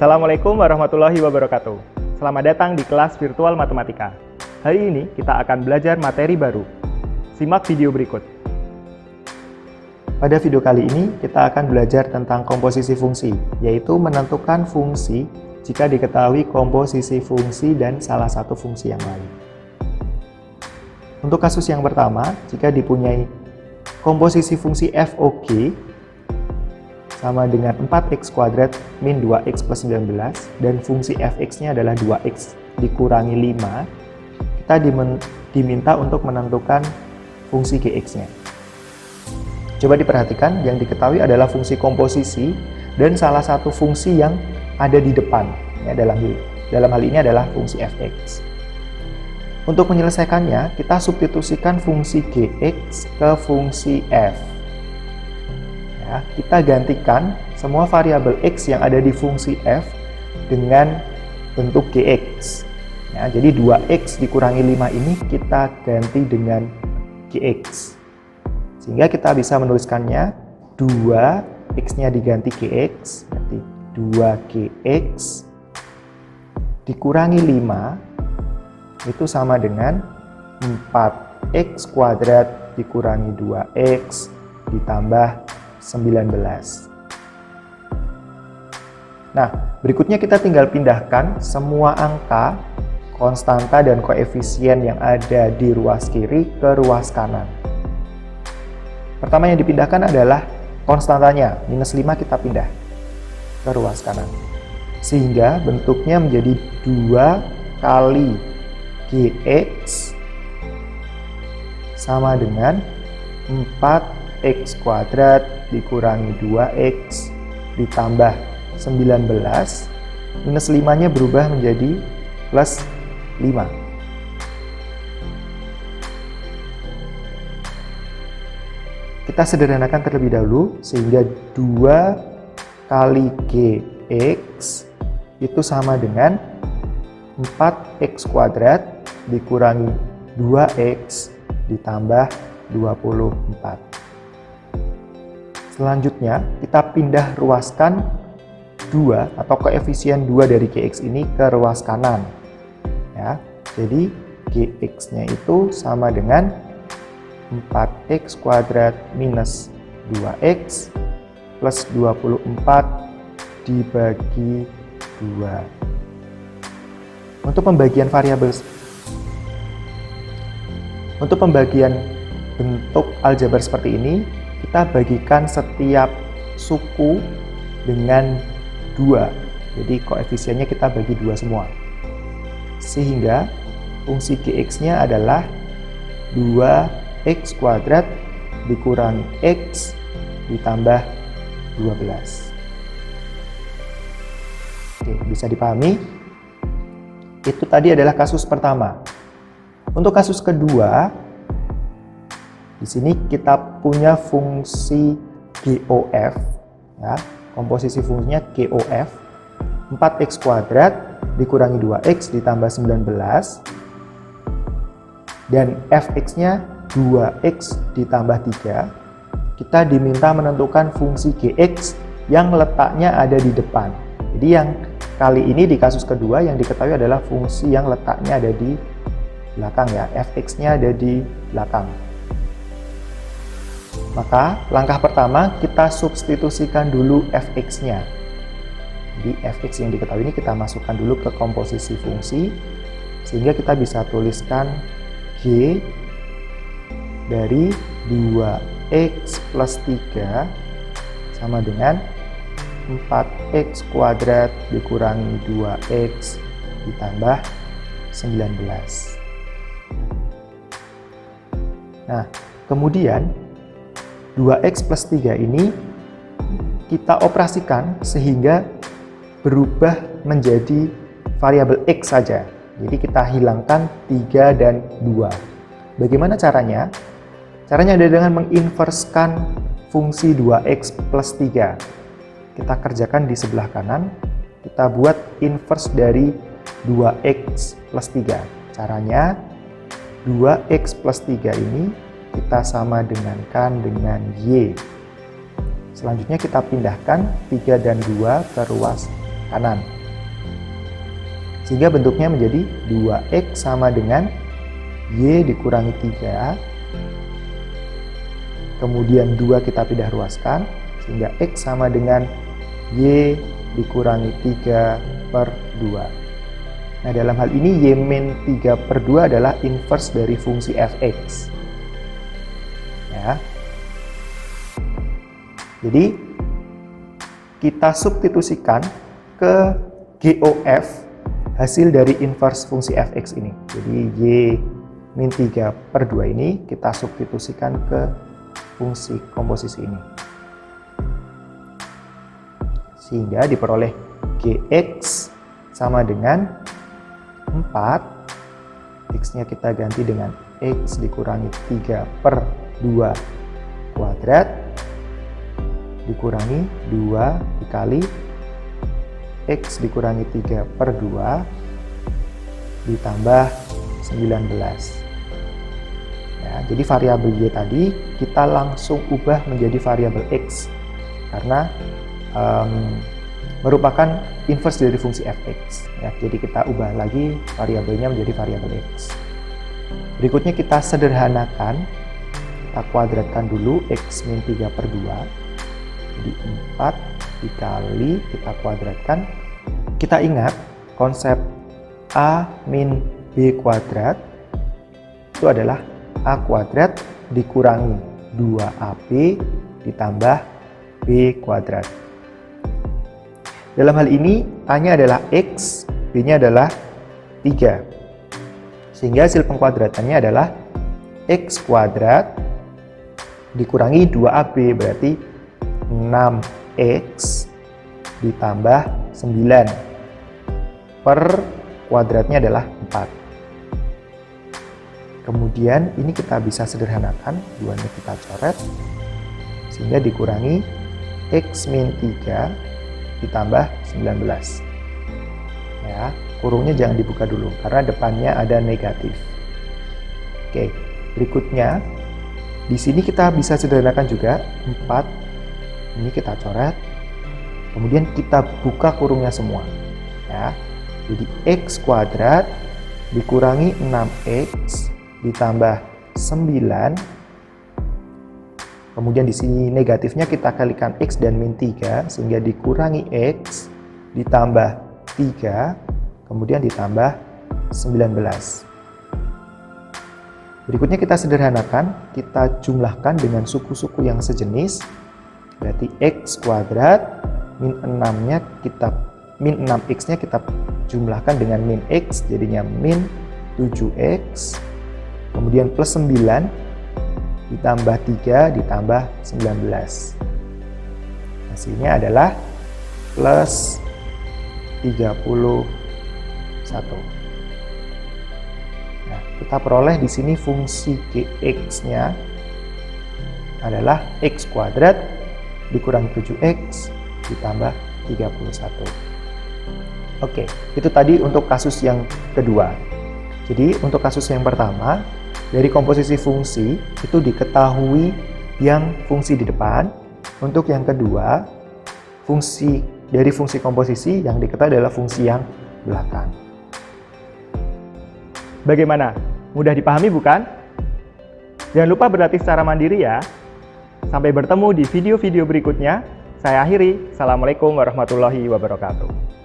Assalamualaikum warahmatullahi wabarakatuh. Selamat datang di kelas virtual matematika. Hari ini kita akan belajar materi baru. Simak video berikut. Pada video kali ini kita akan belajar tentang komposisi fungsi, yaitu menentukan fungsi jika diketahui komposisi fungsi dan salah satu fungsi yang lain. Untuk kasus yang pertama, jika dipunyai komposisi fungsi FOG sama dengan 4x kuadrat min 2x plus 19 dan fungsi fx-nya adalah 2x dikurangi 5, kita diminta untuk menentukan fungsi gx-nya. Coba diperhatikan, yang diketahui adalah fungsi komposisi dan salah satu fungsi yang ada di depan, ya, dalam hal ini adalah fungsi fx. Untuk menyelesaikannya, kita substitusikan fungsi gx ke fungsi f. Ya, kita gantikan semua variabel x yang ada di fungsi f dengan bentuk gx. Ya, jadi 2x dikurangi 5 ini kita ganti dengan gx. Sehingga kita bisa menuliskannya 2x-nya diganti gx, berarti 2gx dikurangi 5 itu sama dengan 4x kuadrat dikurangi 2x ditambah 19. Nah, berikutnya kita tinggal pindahkan semua angka, konstanta dan koefisien yang ada di ruas kiri ke ruas kanan. Pertama yang dipindahkan adalah konstantanya, minus 5 kita pindah ke ruas kanan. Sehingga bentuknya menjadi 2 kali gx sama dengan 4x kuadrat dikurangi 2x ditambah 19, minus 5-nya berubah menjadi plus 5. Kita sederhanakan terlebih dahulu, sehingga 2 kali gx itu sama dengan 4x kuadrat dikurangi 2x ditambah 24. Selanjutnya, kita pindah ruaskan 2 atau koefisien 2 dari gx ini ke ruas kanan. Ya, jadi gx-nya itu sama dengan 4x kuadrat minus 2x plus 24 dibagi 2. Untuk pembagian bentuk aljabar seperti ini, kita bagikan setiap suku dengan 2. Jadi koefisiennya kita bagi 2 semua. Sehingga fungsi gx-nya adalah 2x kuadrat dikurangi x ditambah 12. Oke, bisa dipahami? Itu tadi adalah kasus pertama. Untuk kasus kedua, di sini kita punya fungsi GOF, ya, komposisi fungsinya GOF, 4x kuadrat dikurangi 2x ditambah 19, dan fx-nya 2x ditambah 3. Kita diminta menentukan fungsi gx yang letaknya ada di depan. Jadi yang kali ini di kasus kedua yang diketahui adalah fungsi yang letaknya ada di belakang, ya, fx-nya ada di belakang. Maka langkah pertama kita substitusikan dulu fx-nya. Jadi fx yang diketahui ini kita masukkan dulu ke komposisi fungsi, sehingga kita bisa tuliskan g dari 2x plus 3 sama dengan 4x kuadrat dikurangi 2x ditambah 19. Nah, kemudian 2x plus 3 ini kita operasikan sehingga berubah menjadi variabel x saja. Jadi kita hilangkan 3 dan 2. Bagaimana caranya? Caranya adalah dengan menginverskan fungsi 2x plus 3. Kita kerjakan di sebelah kanan, kita buat inverse dari 2x plus 3. Caranya, 2x plus 3 ini kita sama dengankan dengan y. Selanjutnya kita pindahkan 3 dan 2 ke ruas kanan. Sehingga bentuknya menjadi 2X sama dengan Y dikurangi 3. Kemudian 2 kita pindah ruaskan, sehingga X sama dengan Y dikurangi 3 per 2. Nah, dalam hal ini Y min 3 per 2 adalah inverse dari fungsi fx. Ya. Jadi, kita substitusikan ke GOF hasil dari inverse fungsi fx ini. Jadi, Y min 3 per 2 ini kita substitusikan ke fungsi komposisi ini. Sehingga diperoleh Gx sama dengan 4. X-nya kita ganti dengan X dikurangi 3 per 2 kuadrat dikurangi 2 dikali X dikurangi 3 per 2 ditambah 19. Ya, jadi variabel Y tadi kita langsung ubah menjadi variabel X karena merupakan inverse dari fungsi fx. Ya, jadi kita ubah lagi variabelnya menjadi variabel X. Berikutnya kita sederhanakan, kita kuadratkan dulu X min 3 per 2. Jadi 4 dikali kita kuadratkan. Kita ingat konsep A min B kuadrat itu adalah A kuadrat dikurangi 2AB ditambah B kuadrat. Dalam hal ini A-nya adalah X, B-nya adalah 3. Sehingga hasil pengkuadratannya adalah X kuadrat dikurangi 2AB berarti 6X ditambah 9 per kuadratnya adalah 4. Kemudian ini kita bisa sederhanakan, 2-nya kita coret, sehingga dikurangi X min 3 ditambah 19. Ya, kurungnya jangan dibuka dulu, karena depannya ada negatif. Oke, berikutnya, di sini kita bisa sederhanakan juga, 4, ini kita coret, kemudian kita buka kurungnya semua. Ya, jadi X kuadrat dikurangi 6X ditambah 9, kemudian di sini negatifnya kita kalikan X dan min 3 sehingga dikurangi X ditambah 3 kemudian ditambah 19. Berikutnya kita sederhanakan, kita jumlahkan dengan suku-suku yang sejenis, berarti X kuadrat min 6-nya kita min 6X-nya kita jumlahkan dengan min X, jadinya min 7X kemudian plus 9 ditambah 3 ditambah 19. Hasilnya adalah plus 31. Nah, kita peroleh di sini fungsi Gx-nya adalah X kuadrat dikurangi 7X ditambah 31. Oke, itu tadi untuk kasus yang kedua. Jadi, untuk kasus yang pertama, dari komposisi fungsi itu diketahui yang fungsi di depan. Untuk yang kedua, dari fungsi komposisi yang diketahui adalah fungsi yang belakang. Bagaimana? Mudah dipahami bukan? Jangan lupa berlatih secara mandiri ya. Sampai bertemu di video-video berikutnya. Saya akhiri. Assalamualaikum warahmatullahi wabarakatuh.